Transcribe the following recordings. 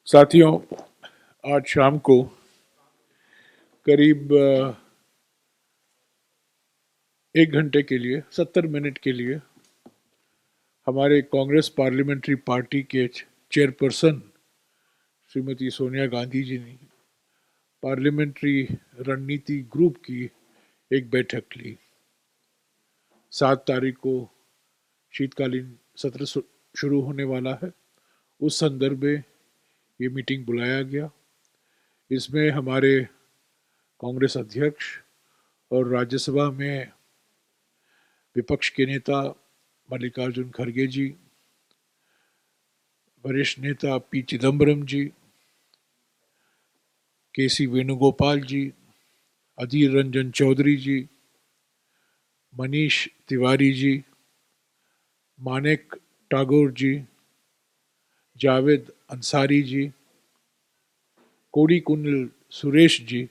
साथियों, आज शाम को करीब 1 घंटे के लिए 70 मिनट के लिए हमारे कांग्रेस पार्लियामेंट्री पार्टी के चेयरपर्सन श्रीमती सोनिया गांधी जी ने पार्लियामेंट्री रणनीति ग्रुप की एक बैठक ली। 7 तारीख को शीतकालीन सत्र शुरू होने वाला है। उस संदर्भ में ये मीटिंग बुलाया गया। इसमें हमारे कांग्रेस अध्यक्ष और राज्यसभा में विपक्ष के नेता मल्लिकार्जुन खड़गे जी, वरिष्ठ नेता पी चिदम्बरम जी, केसी वेणुगोपाल जी, अधीर रंजन चौधरी जी, मनीष तिवारी जी, मानेक टागोर जी, जावेद अंसारी जी, कोड़ी कुंडल सुरेश जी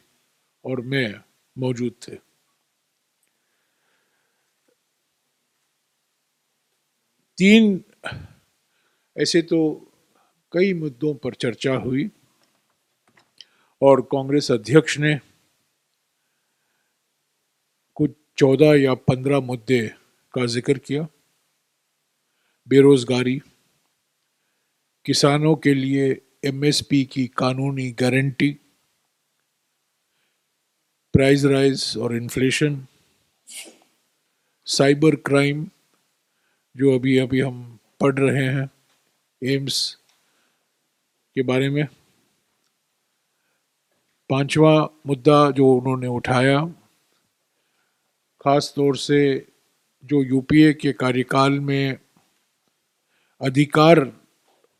और मैं मौजूद थे। तीन ऐसे तो कई मुद्दों पर चर्चा हुई और कांग्रेस अध्यक्ष ने कुछ 14 या 15 मुद्दे का जिक्र किया। बेरोजगारी, किसानों के लिए एमएसपी की कानूनी गारंटी, प्राइस राइज और इन्फ्लेशन, साइबर क्राइम जो अभी अभी हम पढ़ रहे हैं एम्स के बारे में। पांचवा मुद्दा जो उन्होंने उठाया, खास तौर से जो यूपीए के कार्यकाल में अधिकार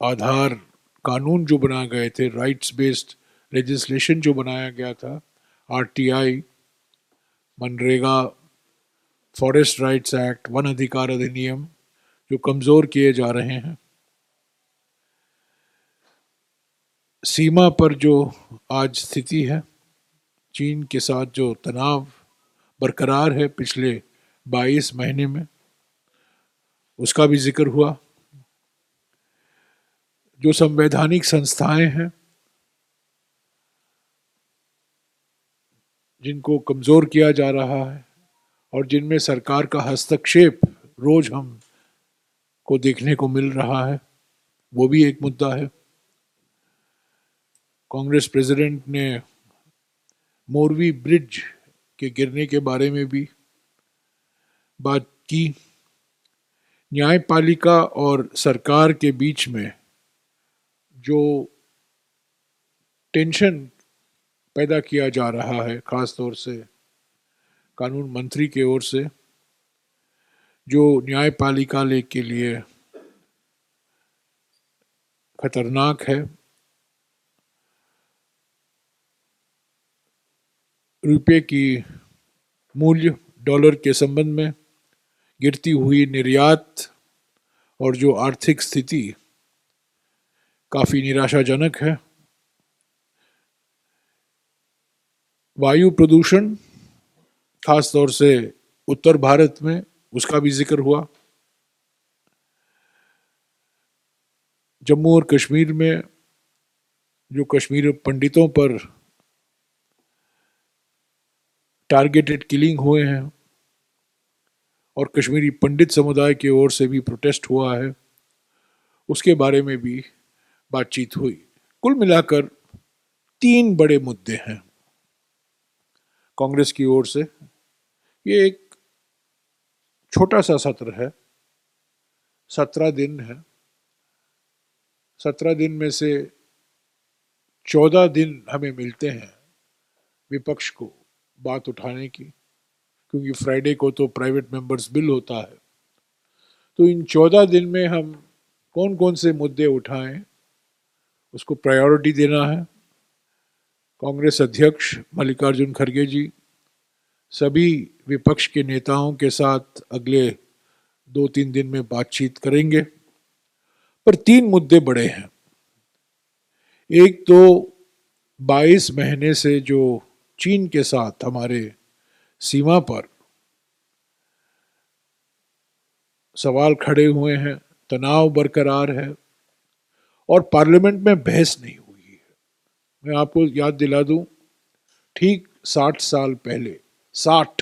आधार कानून जो बनाए गए थे, राइट्स बेस्ड लेजिस्लेशन जो बनाया गया था, RTI, MNREGA, forest rights act, one अधिकार अधिनियम, जो कमजोर किए जा रहे हैं। सीमा पर जो आज स्थिति है, चीन के साथ जो तनाव बरकरार है पिछले 22 महीने में, उसका भी जिक्र हुआ। जो संवैधानिक संस्थाएं हैं जिनको कमजोर किया जा रहा है और जिनमें सरकार का हस्तक्षेप रोज हम को देखने को मिल रहा है, वो भी एक मुद्दा है। कांग्रेस प्रेसिडेंट ने मोरवी ब्रिज के गिरने के बारे में भी बात की। न्यायपालिका और सरकार के बीच में जो टेंशन पैदा किया जा रहा है, खास तौर से कानून मंत्री की ओर से, जो न्यायपालिका के लिए खतरनाक है। रुपये की मूल्य डॉलर के संबंध में, गिरती हुई निर्यात और जो आर्थिक स्थिति काफी निराशाजनक है। वायु प्रदूषण, खास तौर से उत्तर भारत में, उसका भी जिक्र हुआ। जम्मू और कश्मीर में जो कश्मीर पंडितों पर टारगेटेड किलिंग हुए हैं और कश्मीरी पंडित समुदाय की ओर से भी प्रोटेस्ट हुआ है, उसके बारे में भी बातचीत हुई। कुल मिलाकर 3 बड़े मुद्दे हैं कांग्रेस की ओर से। ये एक छोटा सा सत्र है, 17 दिन है। 17 दिन में से 14 दिन हमें मिलते हैं विपक्ष को बात उठाने की, क्योंकि फ्राइडे को तो प्राइवेट मेंबर्स बिल होता है। तो इन 14 दिन में हम कौन कौन से मुद्दे उठाएं, उसको प्रायोरिटी देना है। कांग्रेस अध्यक्ष मल्लिकार्जुन खड़गे जी सभी विपक्ष के नेताओं के साथ अगले 2-3 दिन में बातचीत करेंगे। पर 3 मुद्दे बड़े हैं। एक तो 22 महीने से जो चीन के साथ हमारे सीमा पर सवाल खड़े हुए हैं, तनाव बरकरार है और पार्लियामेंट में बहस नहीं हुई। मैं आपको याद दिला दूं, ठीक 60 साल पहले, 60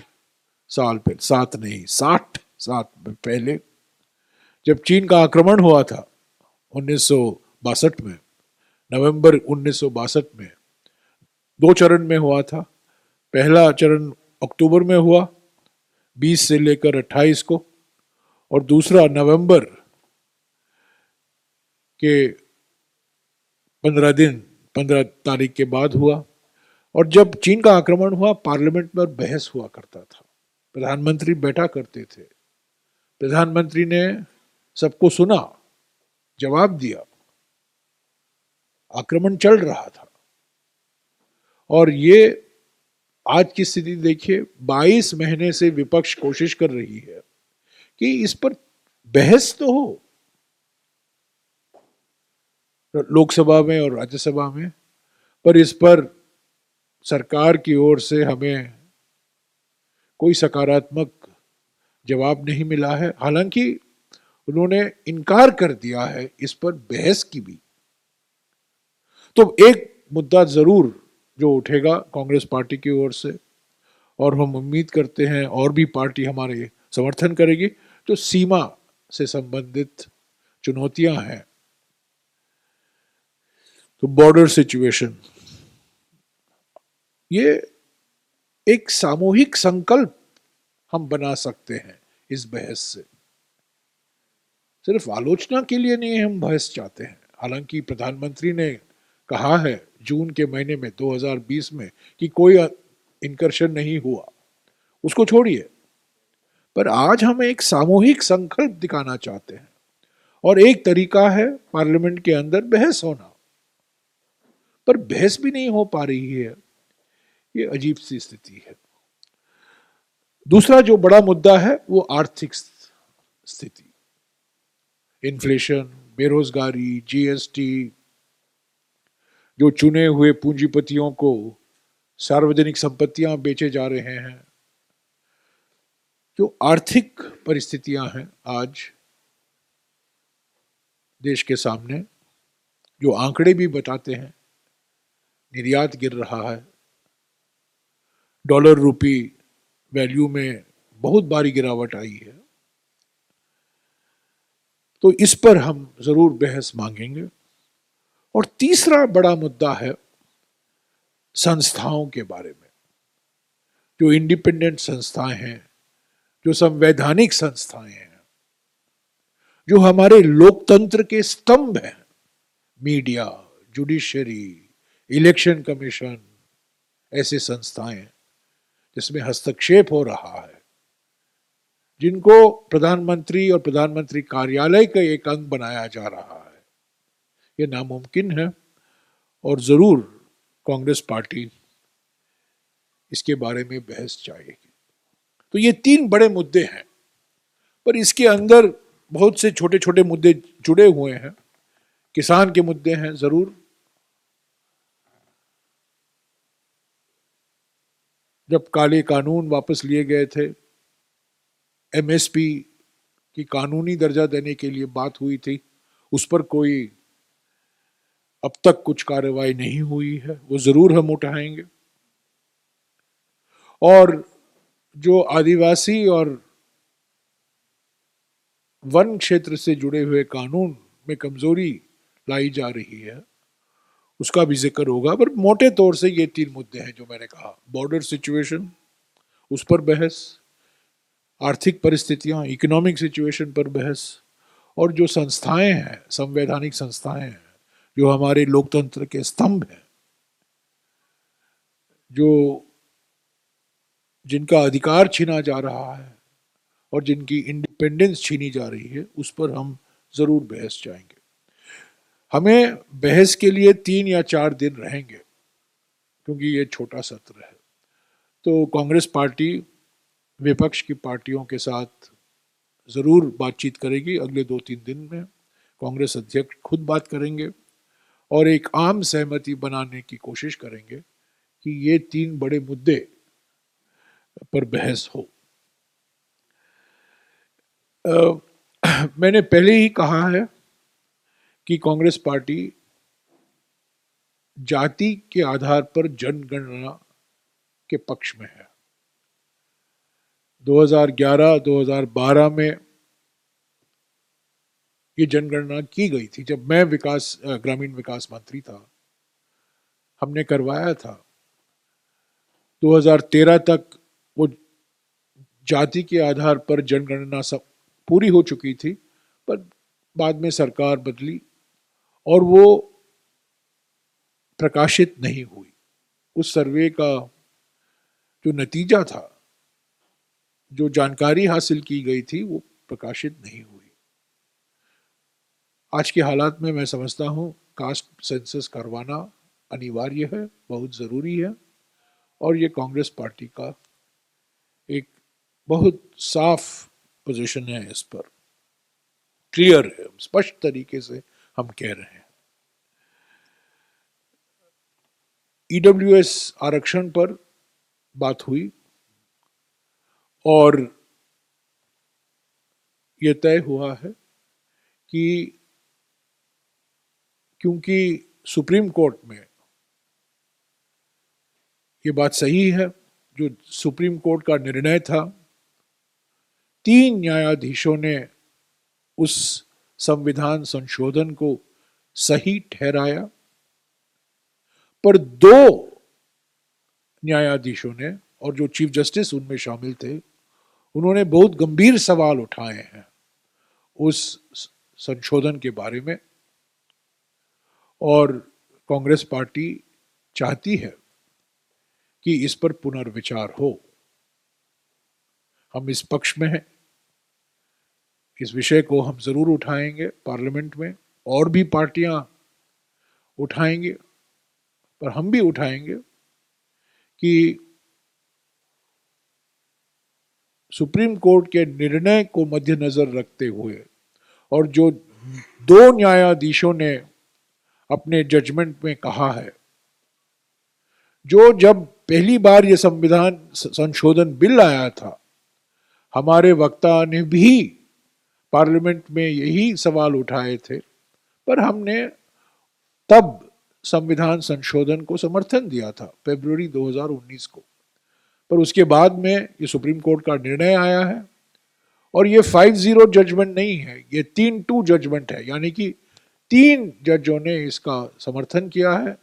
साल पहले, 7 नहीं 60 साल पहले, जब चीन का आक्रमण हुआ था 1962 में, नवंबर 1962 में, 2 चरण में हुआ था। पहला चरण अक्टूबर में हुआ 20 से लेकर 28 को, और दूसरा नवंबर के 15 तारीख के बाद हुआ। और जब चीन का आक्रमण हुआ, पार्लियामेंट में बहस हुआ करता था, प्रधानमंत्री बैठा करते थे, प्रधानमंत्री ने सबको सुना, जवाब दिया, आक्रमण चल रहा था। और ये आज की स्थिति देखिए, 22 महीने से विपक्ष कोशिश कर रही है कि इस पर बहस तो हो, लोकसभा में और राज्यसभा में, पर इस पर सरकार की ओर से हमें कोई सकारात्मक जवाब नहीं मिला है। हालांकि उन्होंने इनकार कर दिया है इस पर बहस की भी। तो एक मुद्दा जरूर जो उठेगा कांग्रेस पार्टी की ओर से, और हम उम्मीद करते हैं और भी पार्टी हमारे समर्थन करेगी, तो सीमा से संबंधित चुनौतियां हैं। तो बॉर्डर सिचुएशन, ये एक सामूहिक संकल्प हम बना सकते हैं इस बहस से, सिर्फ आलोचना के लिए नहीं हम बहस चाहते हैं। हालांकि प्रधानमंत्री ने कहा है जून के महीने में 2020 में कि कोई इनकर्शन नहीं हुआ, उसको छोड़िए, पर आज हम एक सामूहिक संकल्प दिखाना चाहते हैं, और एक तरीका है पार्लियामेंट के अंदर बहस होना, पर बहस भी नहीं हो पा रही है। ये अजीब सी स्थिति है। दूसरा जो बड़ा मुद्दा है वो आर्थिक स्थिति, इन्फ्लेशन, बेरोजगारी, जीएसटी, जो चुने हुए पूंजीपतियों को सार्वजनिक संपत्तियां बेचे जा रहे हैं, जो आर्थिक परिस्थितियां हैं आज देश के सामने, जो आंकड़े भी बताते हैं, निर्यात गिर रहा है, डॉलर रुपी वैल्यू में बहुत भारी गिरावट आई है। तो इस पर हम जरूर बहस मांगेंगे। और तीसरा बड़ा मुद्दा है संस्थाओं के बारे में, जो इंडिपेंडेंट संस्थाएं हैं, जो संवैधानिक संस्थाएं हैं, जो हमारे लोकतंत्र के स्तंभ हैं, मीडिया, जुडिशरी, इलेक्शन कमीशन, ऐसे संस्थाएं जिसमें हस्तक्षेप हो रहा है, जिनको प्रधानमंत्री और प्रधानमंत्री कार्यालय का एक अंग बनाया जा रहा है, ये नामुमकिन है। और जरूर कांग्रेस पार्टी इसके बारे में बहस चाहेगी। तो ये 3 बड़े मुद्दे हैं, पर इसके अंदर बहुत से छोटे छोटे मुद्दे जुड़े हुए हैं। किसान के मुद्दे हैं जरूर, जब काले कानून वापस लिए गए थे, एमएसपी की कानूनी दर्जा देने के लिए बात हुई थी, उस पर कोई अब तक कुछ कार्रवाई नहीं हुई है, वो जरूर हम उठाएंगे। और जो आदिवासी और वन क्षेत्र से जुड़े हुए कानून में कमजोरी लाई जा रही है, उसका भी जिक्र होगा। पर मोटे तौर से ये 3 मुद्दे हैं जो मैंने कहा, बॉर्डर सिचुएशन, उस पर बहस, आर्थिक परिस्थितियां, इकोनॉमिक सिचुएशन पर बहस, और जो संस्थाएं हैं, संवैधानिक संस्थाएं हैं, जो हमारे लोकतंत्र के स्तंभ हैं, जो जिनका अधिकार छीना जा रहा है और जिनकी इंडिपेंडेंस छीनी जा रही है, उस पर हम जरूर बहस चाहेंगे। हमें बहस के लिए 3 या 4 दिन रहेंगे, क्योंकि ये छोटा सत्र है। तो कांग्रेस पार्टी विपक्ष की पार्टियों के साथ जरूर बातचीत करेगी अगले 2-3 दिन में। कांग्रेस अध्यक्ष खुद बात करेंगे और एक आम सहमति बनाने की कोशिश करेंगे कि ये 3 बड़े मुद्दे पर बहस हो। मैंने पहले ही कहा है कि कांग्रेस पार्टी जाति के आधार पर जनगणना के पक्ष में है। 2011-2012 में ये जनगणना की गई थी, जब मैं ग्रामीण विकास मंत्री था, हमने करवाया था। 2013 तक वो जाति के आधार पर जनगणना सब पूरी हो चुकी थी, पर बाद में सरकार बदली और वो प्रकाशित नहीं हुई। उस सर्वे का जो नतीजा था, जो जानकारी हासिल की गई थी, वो प्रकाशित नहीं हुई। आज के हालात में मैं समझता हूँ कास्ट सेंसस करवाना अनिवार्य है, बहुत ज़रूरी है, और ये कांग्रेस पार्टी का एक बहुत साफ पोजीशन है, इस पर क्लियर है, स्पष्ट तरीके से हम कह रहे हैं। ईडब्ल्यूएस आरक्षण पर बात हुई और ये तय हुआ है कि क्योंकि सुप्रीम कोर्ट में ये बात सही है, जो सुप्रीम कोर्ट का निर्णय था, 3 न्यायाधीशों ने उस संविधान संशोधन को सही ठहराया, पर 2 न्यायाधीशों ने, और जो चीफ जस्टिस उनमें शामिल थे, उन्होंने बहुत गंभीर सवाल उठाए हैं उस संशोधन के बारे में, और कांग्रेस पार्टी चाहती है कि इस पर पुनर्विचार हो। हम इस पक्ष में हैं, इस विषय को हम जरूर उठाएंगे पार्लियामेंट में, और भी पार्टियां उठाएंगे, पर हम भी उठाएंगे कि सुप्रीम कोर्ट के निर्णय को मद्देनजर रखते हुए, और जो 2 न्यायाधीशों ने अपने जजमेंट में कहा है, जो जब पहली बार ये संविधान संशोधन बिल आया था, हमारे वक्ता ने भी पार्लियामेंट में यही सवाल उठाए थे, पर हमने तब संविधान संशोधन को समर्थन दिया था फरवरी 2019 को। पर उसके बाद में ये सुप्रीम कोर्ट का निर्णय आया है, और ये 5-0 जजमेंट नहीं है, ये 3-2 जजमेंट है, यानी कि 3 जजों ने इसका समर्थन किया है,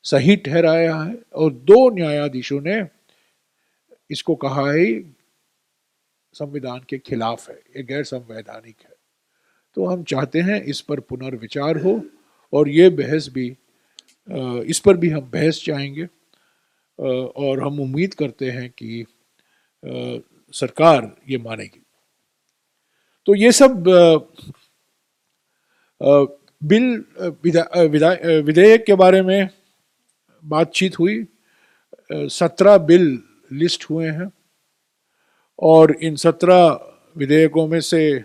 सही ठहराया है, और 2 न्यायाधीशों ने इसको कहा है संविधान के खिलाफ है, ये गैर संवैधानिक है। तो हम चाहते हैं इस पर पुनर्विचार हो, और ये बहस भी, इस पर भी हम बहस चाहेंगे, और हम उम्मीद करते हैं कि सरकार ये मानेगी। तो ये सब बिल विधेयक के बारे में बातचीत हुई। 17 बिल लिस्ट हुए हैं, और इन 17 विधेयकों में से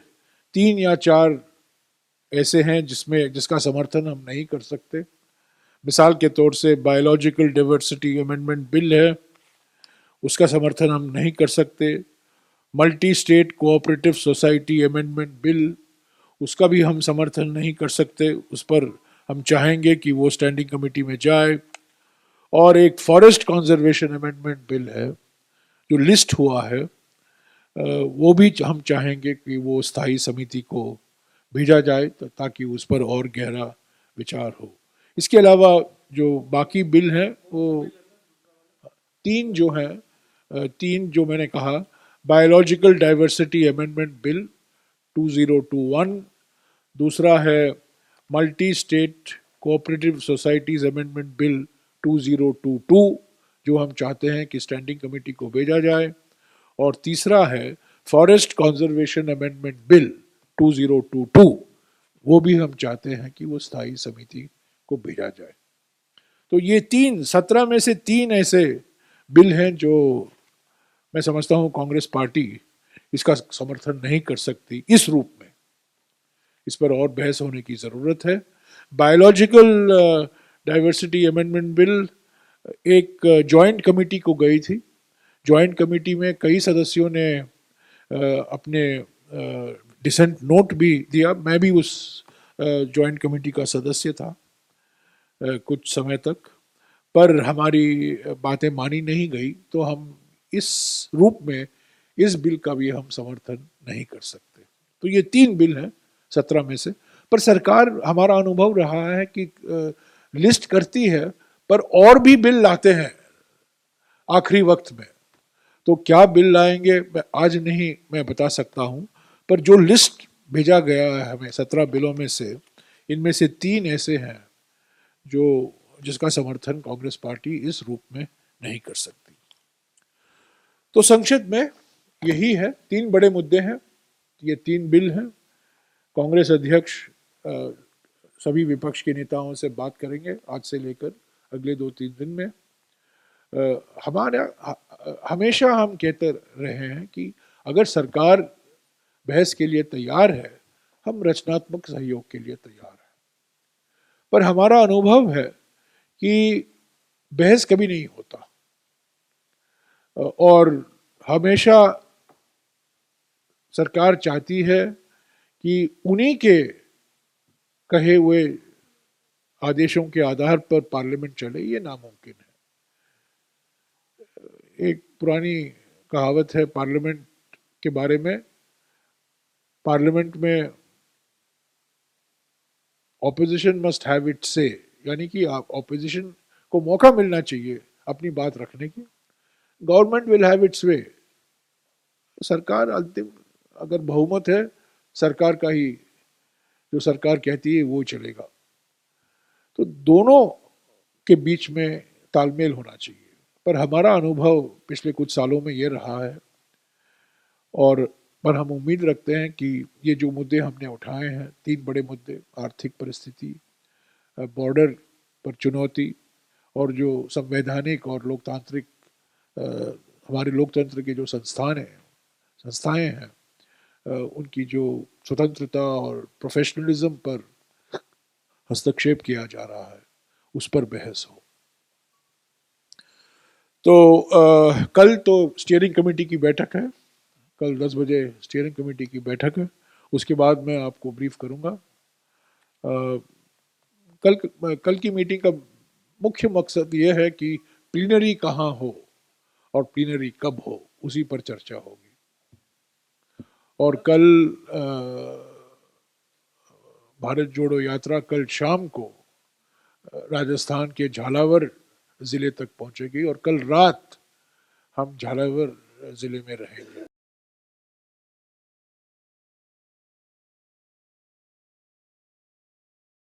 3 या 4 ऐसे हैं जिसका समर्थन हम नहीं कर सकते। मिसाल के तौर से बायोलॉजिकल डाइवर्सिटी अमेंडमेंट बिल है, उसका समर्थन हम नहीं कर सकते। Multi state cooperative society amendment bill, उसका भी हम समर्थन नहीं कर सकते, उस पर हम चाहेंगे कि वो स्टैंडिंग कमेटी में जाए। और एक फॉरेस्ट कंजर्वेशन अमेंडमेंट बिल है जो लिस्ट हुआ है, वो भी हम चाहेंगे कि वो स्थायी समिति को भेजा जाए ताकि उस पर और गहरा विचार हो। इसके अलावा जो बाकी बिल हैं, वो 3 जो हैं, 3 जो मैंने कहा, बायोलॉजिकल डाइवर्सिटी अमेंडमेंट बिल 2021, दूसरा है multi state cooperative societies amendment bill 2022, जो हम चाहते हैं कि स्टैंडिंग कमेटी को भेजा जाए, और तीसरा है फॉरेस्ट कंजर्वेशन अमेंडमेंट बिल 2022, वो भी हम चाहते हैं कि वो स्थायी समिति को भेजा जाए। तो ये 17 में से 3 ऐसे बिल हैं जो मैं समझता हूँ कांग्रेस पार्टी इसका समर्थन नहीं कर सकती इस रूप में। इस पर और बहस होने की ज़रूरत है। बायोलॉजिकल डाइवर्सिटी अमेंडमेंट बिल एक जॉइंट कमेटी को गई थी। जॉइंट कमेटी में कई सदस्यों ने अपने डिसेंट नोट भी दिया। मैं भी उस जॉइंट कमेटी का सदस्य था। कुछ समय तक, पर हमारी बातें मानी नहीं गई, तो हम इस रूप में इस बिल का भी हम समर्थन नहीं कर सकते। तो ये 3 बिल हैं 17 में से। पर सरकार, हमारा अनुभव रहा है कि लिस्ट करती है पर और भी बिल लाते हैं आखिरी वक्त में। तो क्या बिल लाएंगे मैं आज नहीं मैं बता सकता हूँ, पर जो लिस्ट भेजा गया है हमें 17 बिलों में से, इनमें से 3 ऐसे हैं जो जिसका समर्थन कांग्रेस पार्टी इस रूप में नहीं कर सकती। तो संक्षिप्त में यही है, 3 बड़े मुद्दे हैं, ये 3 बिल हैं। कांग्रेस अध्यक्ष सभी विपक्ष के नेताओं से बात करेंगे आज से लेकर अगले 2-3 दिन में। हमारा हमेशा हम कहते रहे हैं कि अगर सरकार बहस के लिए तैयार है, हम रचनात्मक सहयोग के लिए तैयार हैं। पर हमारा अनुभव है कि बहस कभी नहीं होता, और हमेशा सरकार चाहती है कि उन्हीं के कहे हुए आदेशों के आधार पर पार्लियामेंट चले, ये नामुमकिन है। एक पुरानी कहावत है पार्लियामेंट के बारे में, पार्लियामेंट में ऑपोजिशन मस्ट हैव इट से, यानी कि ऑपोजिशन को मौका मिलना चाहिए अपनी बात रखने की। गवर्नमेंट विल हैव इट्स वे। सरकार अंतिम, अगर बहुमत है सरकार का ही, जो सरकार कहती है वो चलेगा। तो दोनों के बीच में तालमेल होना चाहिए। पर हमारा अनुभव पिछले कुछ सालों में ये रहा है, और पर हम उम्मीद रखते हैं कि ये जो मुद्दे हमने उठाए हैं, 3 बड़े मुद्दे, आर्थिक परिस्थिति, बॉर्डर पर चुनौती, और जो संवैधानिक और लोकतांत्रिक हमारे लोकतंत्र के जो संस्थाएं हैं, उनकी जो स्वतंत्रता और प्रोफेशनलिज्म पर हस्तक्षेप किया जा रहा है, उस पर बहस हो। तो कल तो स्टीयरिंग कमेटी की बैठक है, कल 10 बजे स्टीयरिंग कमेटी की बैठक है, उसके बाद मैं आपको ब्रीफ करूंगा। कल की मीटिंग का मुख्य मकसद ये है कि प्लीनरी कहाँ हो और प्लीनरी कब हो, उसी पर चर्चा होगी। और कल भारत जोड़ो यात्रा कल शाम को राजस्थान के झालावाड़ ज़िले तक पहुंचेगी, और कल रात हम झालावाड़ ज़िले में रहेंगे।